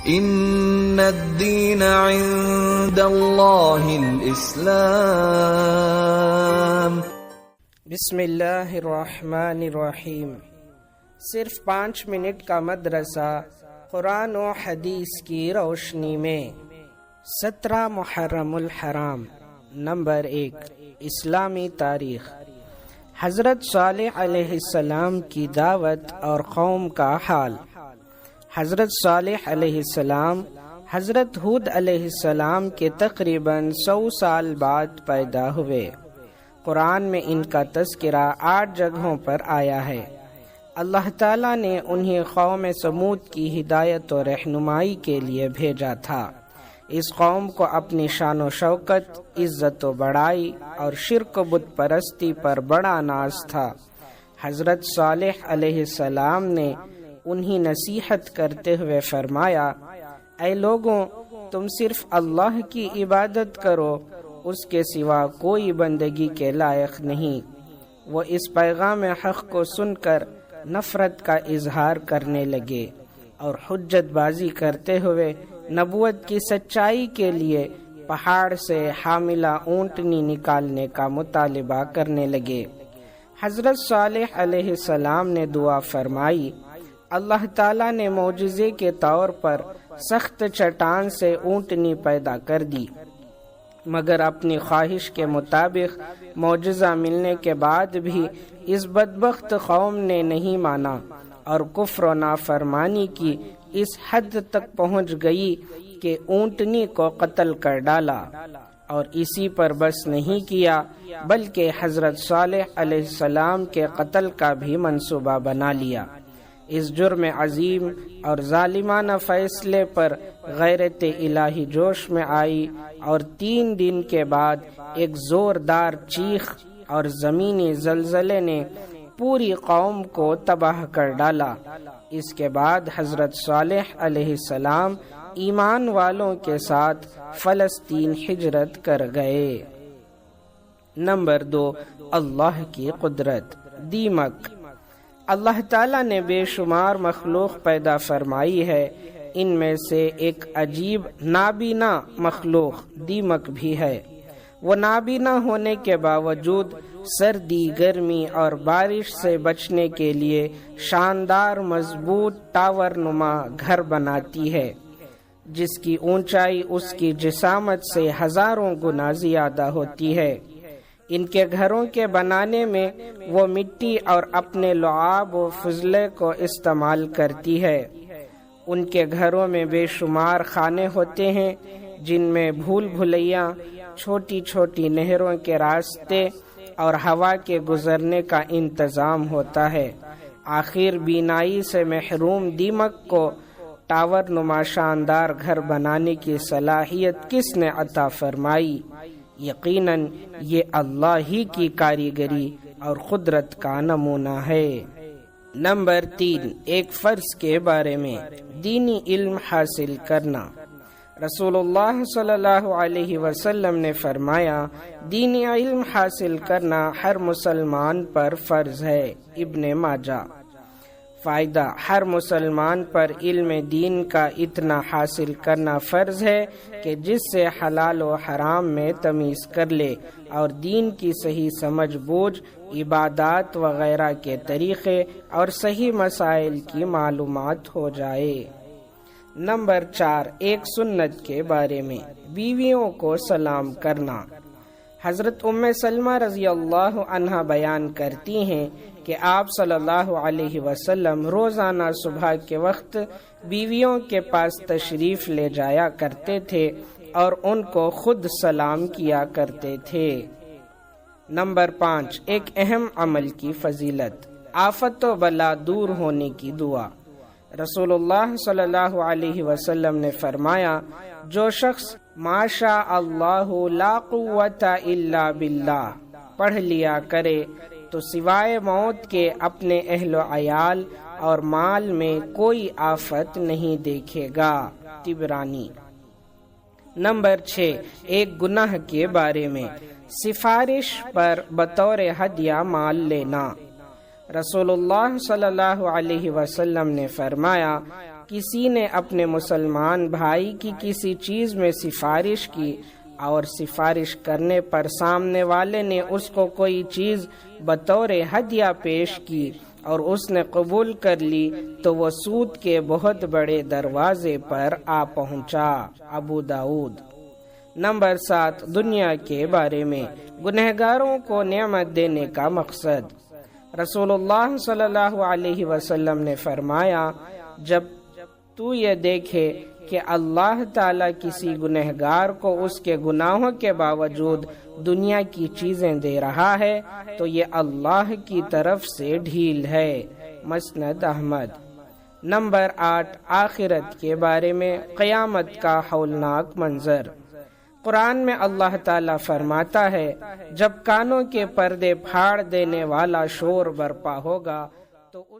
ان الدین عند اللہ الاسلام۔ بسم اللہ الرحمن الرحیم۔ صرف 5 منٹ کا مدرسہ قرآن و حدیث کی روشنی میں۔ 17 محرم الحرام۔ نمبر 1، اسلامی تاریخ۔ حضرت صالح علیہ السلام کی دعوت اور قوم کا حال۔ حضرت صالح علیہ السلام حضرت ہود علیہ السلام کے تقریباً 100 سال بعد پیدا ہوئے۔ قرآن میں ان کا تذکرہ 8 جگہوں پر آیا ہے۔ اللہ تعالیٰ نے انہیں قوم سمود کی ہدایت و رہنمائی کے لیے بھیجا تھا۔ اس قوم کو اپنی شان و شوکت، عزت و بڑائی اور شرک و بت پرستی پر بڑا ناز تھا۔ حضرت صالح علیہ السلام نے انہیں نصیحت کرتے ہوئے فرمایا، اے لوگوں، تم صرف اللہ کی عبادت کرو، اس کے سوا کوئی بندگی کے لائق نہیں۔ وہ اس پیغام حق کو سن کر نفرت کا اظہار کرنے لگے اور حجت بازی کرتے ہوئے نبوت کی سچائی کے لیے پہاڑ سے حاملہ اونٹنی نکالنے کا مطالبہ کرنے لگے۔ حضرت صالح علیہ السلام نے دعا فرمائی، اللہ تعالیٰ نے معجزے کے طور پر سخت چٹان سے اونٹنی پیدا کر دی، مگر اپنی خواہش کے مطابق معجزہ ملنے کے بعد بھی اس بدبخت قوم نے نہیں مانا اور کفر و نافرمانی کی اس حد تک پہنچ گئی کہ اونٹنی کو قتل کر ڈالا، اور اسی پر بس نہیں کیا بلکہ حضرت صالح علیہ السلام کے قتل کا بھی منصوبہ بنا لیا۔ اس جرم عظیم اور ظالمانہ فیصلے پر غیرت الہی جوش میں آئی اور 3 دن کے بعد ایک زوردار چیخ اور زمینی زلزلے نے پوری قوم کو تباہ کر ڈالا۔ اس کے بعد حضرت صالح علیہ السلام ایمان والوں کے ساتھ فلسطین ہجرت کر گئے۔ نمبر 2، اللہ کی قدرت۔ دیمک۔ اللہ تعالیٰ نے بے شمار مخلوق پیدا فرمائی ہے، ان میں سے ایک عجیب نابینا مخلوق دیمک بھی ہے۔ وہ نابینا ہونے کے باوجود سردی، گرمی اور بارش سے بچنے کے لیے شاندار مضبوط ٹاور نما گھر بناتی ہے، جس کی اونچائی اس کی جسامت سے ہزاروں گنا زیادہ ہوتی ہے۔ ان کے گھروں کے بنانے میں وہ مٹی اور اپنے لعاب و فضلے کو استعمال کرتی ہے۔ ان کے گھروں میں بے شمار خانے ہوتے ہیں جن میں بھول بھلیاں، چھوٹی چھوٹی نہروں کے راستے اور ہوا کے گزرنے کا انتظام ہوتا ہے۔ آخر بینائی سے محروم دیمک کو ٹاور نما شاندار گھر بنانے کی صلاحیت کس نے عطا فرمائی؟ یقیناً یہ اللہ ہی کی کاریگری اور قدرت کا نمونہ ہے۔ نمبر 3، ایک فرض کے بارے میں۔ دینی علم حاصل کرنا۔ رسول اللہ صلی اللہ علیہ وسلم نے فرمایا، دینی علم حاصل کرنا ہر مسلمان پر فرض ہے۔ ابن ماجہ۔ فائدہ: ہر مسلمان پر علم دین کا اتنا حاصل کرنا فرض ہے کہ جس سے حلال و حرام میں تمیز کر لے اور دین کی صحیح سمجھ بوجھ، عبادات وغیرہ کے طریقے اور صحیح مسائل کی معلومات ہو جائے۔ نمبر 4، ایک سنت کے بارے میں۔ بیویوں کو سلام کرنا۔ حضرت ام سلمہ رضی اللہ عنہا بیان کرتی ہیں کہ آپ صلی اللہ علیہ وسلم روزانہ صبح کے وقت بیویوں کے پاس تشریف لے جایا کرتے تھے اور ان کو خود سلام کیا کرتے تھے۔ نمبر 5، ایک اہم عمل کی فضیلت۔ آفت و بلا دور ہونے کی دعا۔ رسول اللہ صلی اللہ علیہ وسلم نے فرمایا، جو شخص ما شاء اللہ لا قوت الا باللہ پڑھ لیا کرے تو سوائے موت کے اپنے اہل و عیال اور مال میں کوئی آفت نہیں دیکھے گا۔ طبرانی۔ نمبر 6، ایک گناہ کے بارے میں۔ سفارش پر بطور ہدیہ مال لینا۔ رسول اللہ صلی اللہ علیہ وسلم نے فرمایا، کسی نے اپنے مسلمان بھائی کی کسی چیز میں سفارش کی اور سفارش کرنے پر سامنے والے نے اس کو کوئی چیز بطور ہدیہ پیش کی اور اس نے قبول کر لی تو وہ سود کے بہت بڑے دروازے پر آ پہنچا۔ ابو داؤد۔ نمبر 7، دنیا کے بارے میں گنہگاروں کو نعمت دینے کا مقصد۔ رسول اللہ صلی اللہ علیہ وسلم نے فرمایا، جب تو یہ دیکھے کہ اللہ تعالیٰ کسی گنہگار کو اس کے گناہوں کے باوجود دنیا کی چیزیں دے رہا ہے تو یہ اللہ کی طرف سے ڈھیل ہے۔ مسند احمد۔ نمبر 8، آخرت کے بارے میں قیامت کا ہولناک منظر۔ قرآن میں اللہ تعالیٰ فرماتا ہے، جب کانوں کے پردے پھاڑ دینے والا شور برپا ہوگا تو اس